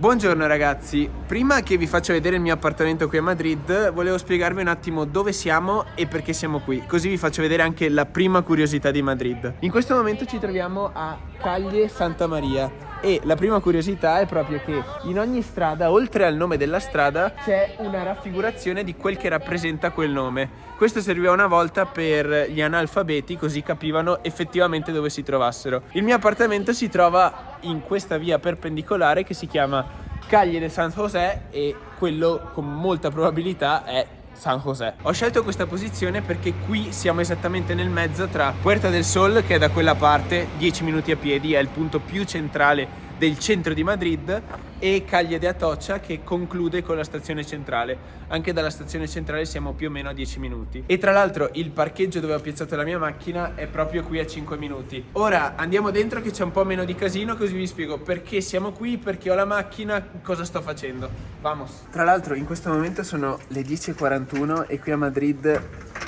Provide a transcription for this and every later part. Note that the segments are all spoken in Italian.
Buongiorno ragazzi, prima che vi faccia vedere il mio appartamento qui a Madrid, volevo spiegarvi un attimo dove siamo e perché siamo qui, così vi faccio vedere anche la prima curiosità di Madrid. In questo momento ci troviamo a Calle Santa Maria e la prima curiosità è proprio che in ogni strada, oltre al nome della strada, c'è una raffigurazione di quel che rappresenta quel nome. Questo serviva una volta per gli analfabeti, così capivano effettivamente dove si trovassero. Il mio appartamento si trova in questa via perpendicolare che si chiama Calle de San José e quello con molta probabilità è San José. Ho scelto questa posizione perché qui siamo esattamente nel mezzo tra Puerta del Sol, che è da quella parte 10 minuti a piedi, è il punto più centrale del centro di Madrid, e Calle de Atocha, che conclude con la stazione centrale. Anche dalla stazione centrale siamo più o meno a 10 minuti. E tra l'altro il parcheggio dove ho piazzato la mia macchina è proprio qui a 5 minuti. Ora andiamo dentro che c'è un po' meno di casino, così vi spiego perché siamo qui, perché ho la macchina, cosa sto facendo. Vamos! Tra l'altro in questo momento sono le 10:41 e qui a Madrid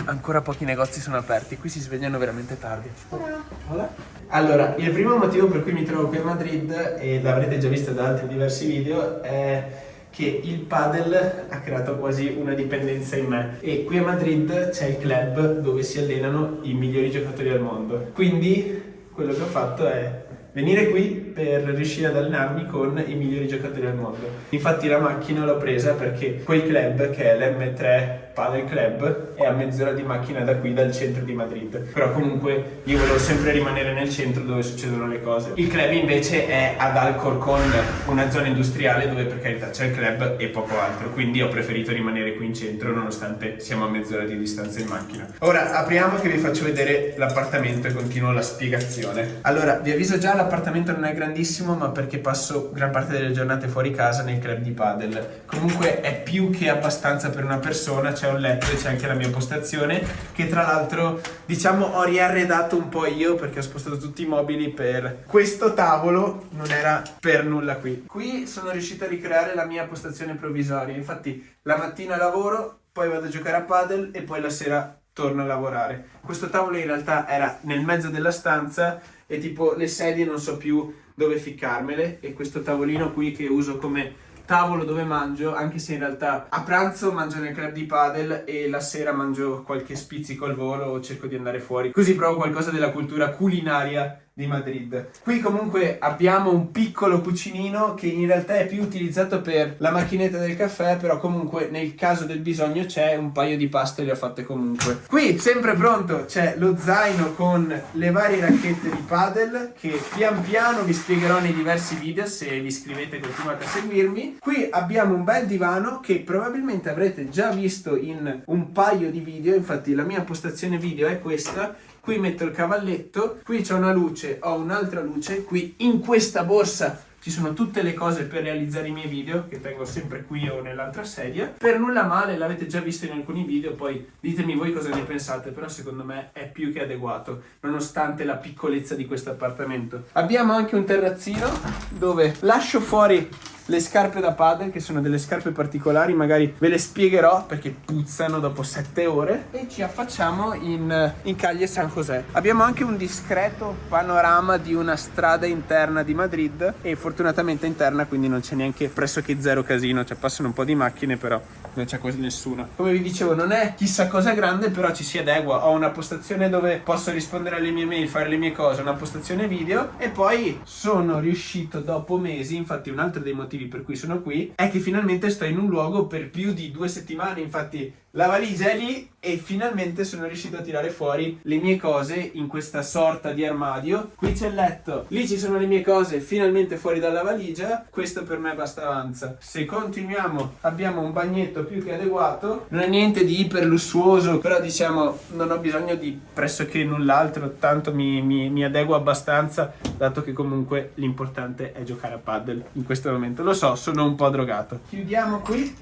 ancora pochi negozi sono aperti. Qui si svegliano veramente tardi. Hola. Allora, il primo motivo per cui mi trovo qui a Madrid, e l'avrete già visto da altri diversi video, è che il padel ha creato quasi una dipendenza in me, e qui a Madrid c'è il club dove si allenano i migliori giocatori al mondo. Quindi quello che ho fatto è venire qui per riuscire ad allenarmi con i migliori giocatori al mondo. Infatti la macchina l'ho presa perché quel club, che è l'M3 Padel Club, è a mezz'ora di macchina da qui, dal centro di Madrid. Però comunque io volevo sempre rimanere nel centro dove succedono le cose. Il club invece è ad Alcorcón, una zona industriale dove per carità c'è il club e poco altro. Quindi ho preferito rimanere qui in centro nonostante siamo a mezz'ora di distanza in macchina. Ora apriamo che vi faccio vedere l'appartamento e continuo la spiegazione. Allora vi avviso già, l'appartamento non è grandissimo, ma perché passo gran parte delle giornate fuori casa nel club di padel. Comunque è più che abbastanza per una persona, c'è un letto e c'è anche la mia postazione, che tra l'altro diciamo ho riarredato un po' io perché ho spostato tutti i mobili per questo tavolo, non era per nulla qui. Qui sono riuscito a ricreare la mia postazione provvisoria, infatti la mattina lavoro, poi vado a giocare a padel e poi la sera torno a lavorare. Questo tavolo in realtà era nel mezzo della stanza e tipo le sedie non so più dove ficcarmele, e questo tavolino qui che uso come tavolo dove mangio, anche se in realtà a pranzo mangio nel club di padel e la sera mangio qualche spizzico al volo o cerco di andare fuori, così provo qualcosa della cultura culinaria di Madrid. Qui comunque abbiamo un piccolo cucinino che in realtà è più utilizzato per la macchinetta del caffè, però comunque nel caso del bisogno c'è, un paio di paste le ho fatte comunque. Qui sempre pronto c'è lo zaino con le varie racchette di padel che pian piano vi spiegherò nei diversi video, se vi iscrivete e continuate a seguirmi. Qui abbiamo un bel divano che probabilmente avrete già visto in un paio di video, infatti la mia postazione video è questa. Qui metto il cavalletto, qui c'è una luce, ho un'altra luce, qui in questa borsa ci sono tutte le cose per realizzare i miei video, che tengo sempre qui o nell'altra sedia. Per nulla male, l'avete già visto in alcuni video, poi ditemi voi cosa ne pensate, però secondo me è più che adeguato, nonostante la piccolezza di questo appartamento. Abbiamo anche un terrazzino dove lascio fuori le scarpe da padel, che sono delle scarpe particolari, magari ve le spiegherò perché puzzano dopo 7 ore, e ci affacciamo in Calle San José. Abbiamo anche un discreto panorama di una strada interna di Madrid, e fortunatamente interna, quindi non c'è neanche pressoché zero casino, cioè passano un po' di macchine però non c'è quasi nessuna. Come vi dicevo, non è chissà cosa grande, però ci si adegua. Ho una postazione dove posso rispondere alle mie mail, fare le mie cose, una postazione video, e poi sono riuscito dopo mesi, infatti un altro dei motivi per cui sono qui è che finalmente sto in un luogo per più di 2 settimane, infatti la valigia è lì e finalmente sono riuscito a tirare fuori le mie cose in questa sorta di armadio. Qui c'è il letto, lì ci sono le mie cose finalmente fuori dalla valigia, questo per me basta avanza. Se continuiamo abbiamo un bagnetto più che adeguato, non è niente di iper lussuoso, però diciamo non ho bisogno di pressoché null'altro, tanto mi adeguo abbastanza, dato che comunque l'importante è giocare a padel in questo momento. Lo so, sono un po' drogato. Chiudiamo qui.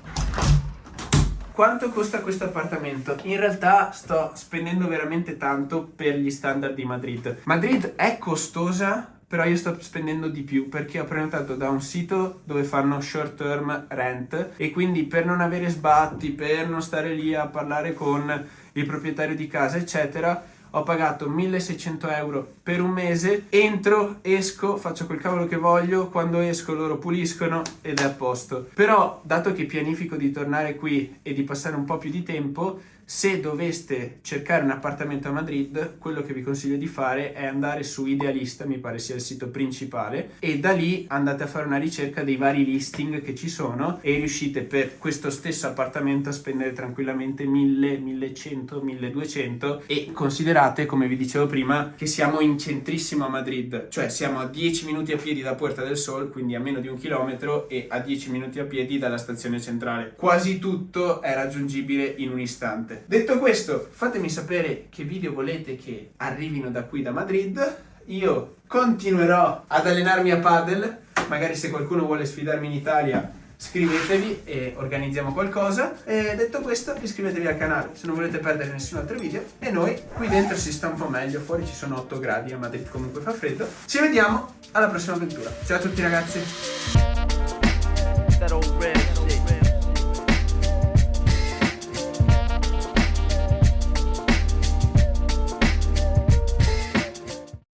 Quanto costa questo appartamento? In realtà sto spendendo veramente tanto per gli standard di Madrid. Madrid è costosa, però io sto spendendo di più perché ho prenotato da un sito dove fanno short term rent, e quindi per non avere sbatti, per non stare lì a parlare con il proprietario di casa eccetera, ho pagato 1600 euro per un mese, entro, esco, faccio quel cavolo che voglio, quando esco loro puliscono ed è a posto. Però, dato che pianifico di tornare qui e di passare un po' più di tempo, se doveste cercare un appartamento a Madrid, quello che vi consiglio di fare è andare su Idealista, mi pare sia il sito principale, e da lì andate a fare una ricerca dei vari listing che ci sono e riuscite per questo stesso appartamento a spendere tranquillamente 1000, 1100, 1200, e considerate, come vi dicevo prima, che siamo in centrissimo a Madrid, cioè siamo a 10 minuti a piedi da Puerta del Sol, quindi a meno di 1 chilometro, e a 10 minuti a piedi dalla stazione centrale. Quasi tutto è raggiungibile in un istante. Detto questo, fatemi sapere che video volete che arrivino da qui da Madrid. Io continuerò ad allenarmi a padel, magari se qualcuno vuole sfidarmi in Italia scrivetevi e organizziamo qualcosa. E detto questo, iscrivetevi al canale se non volete perdere nessun altro video, e noi qui dentro si sta un po' meglio, fuori ci sono 8 gradi, a Madrid comunque fa freddo. Ci vediamo alla prossima avventura. Ciao a tutti ragazzi.